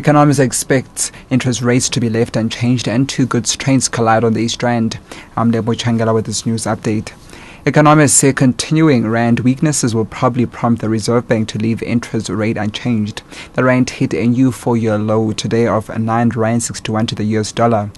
Economists expect interest rates to be left unchanged and two goods trains collide on the East Rand. I'm Lebo Changela with this news update. Economists say continuing rand weaknesses will probably prompt the Reserve Bank to leave interest rate unchanged. The rand hit a new 4-year low today of R9.61 to the US dollar.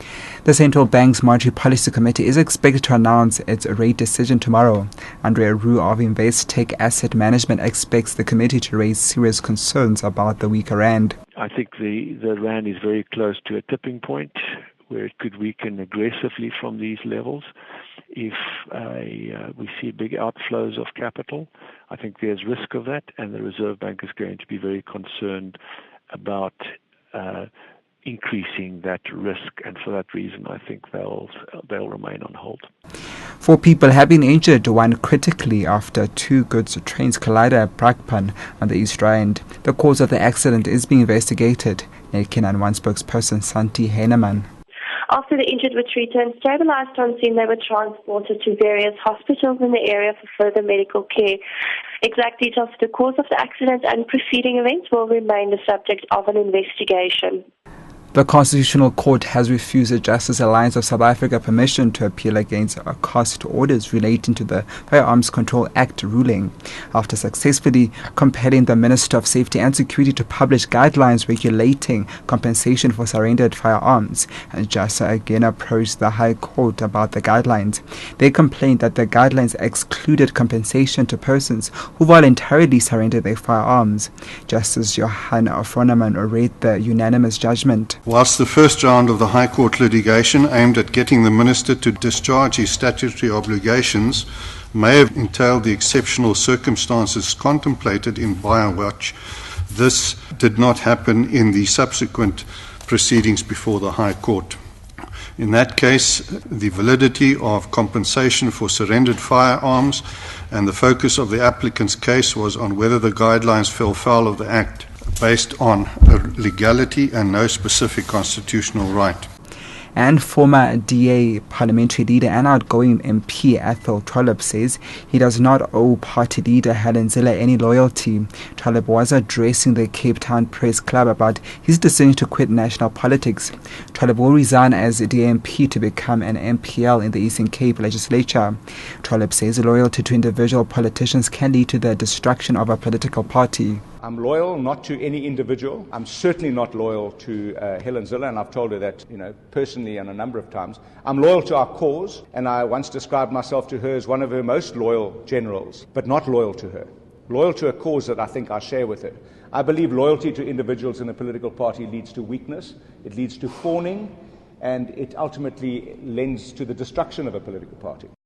The central bank's monetary policy committee is expected to announce its rate decision tomorrow. Andrea Rue of Investec Asset Management expects the committee to raise serious concerns about the weaker rand. I think the rand is very close to a tipping point where it could weaken aggressively from these levels. If we see big outflows of capital, I think there's risk of that, and the Reserve Bank is going to be very concerned about increasing that risk, and for that reason I think they'll remain on hold. 4 people have been injured, one critically, after two goods trains collided at Brakpan on the East Rand. The cause of the accident is being investigated. Nakin and one spokesperson, Santi Heinemann. After the injured were treated and stabilized on scene, they were transported to various hospitals in the area for further medical care. Exact details of the cause of the accident and preceding events will remain the subject of an investigation. The Constitutional Court has refused the Justice Alliance of South Africa permission to appeal against cost orders relating to the Firearms Control Act ruling, after successfully compelling the Minister of Safety and Security to publish guidelines regulating compensation for surrendered firearms. And JASA again approached the High Court about the guidelines. They complained that the guidelines excluded compensation to persons who voluntarily surrendered their firearms. Justice Johan Froneman read the unanimous judgment. Whilst the first round of the High Court litigation aimed at getting the Minister to discharge his statutory obligations may have entailed the exceptional circumstances contemplated in Biowatch, this did not happen in the subsequent proceedings before the High Court. In that case, the validity of compensation for surrendered firearms and the focus of the applicant's case was on whether the guidelines fell foul of the Act, based on legality and no specific constitutional right. And former DA parliamentary leader and outgoing MP Athol Trollip says he does not owe party leader Helen Zille any loyalty. Trollip was addressing the Cape Town Press Club about his decision to quit national politics. Trollip will resign as DMP to become an MPL in the Eastern Cape legislature. Trollip says loyalty to individual politicians can lead to the destruction of a political party. I'm loyal not to any individual. I'm certainly not loyal to Helen Zille, and I've told her that, personally and a number of times. I'm loyal to our cause, and I once described myself to her as one of her most loyal generals, but not loyal to her. Loyal to a cause that I think I share with her. I believe loyalty to individuals in a political party leads to weakness, it leads to fawning, and it ultimately lends to the destruction of a political party.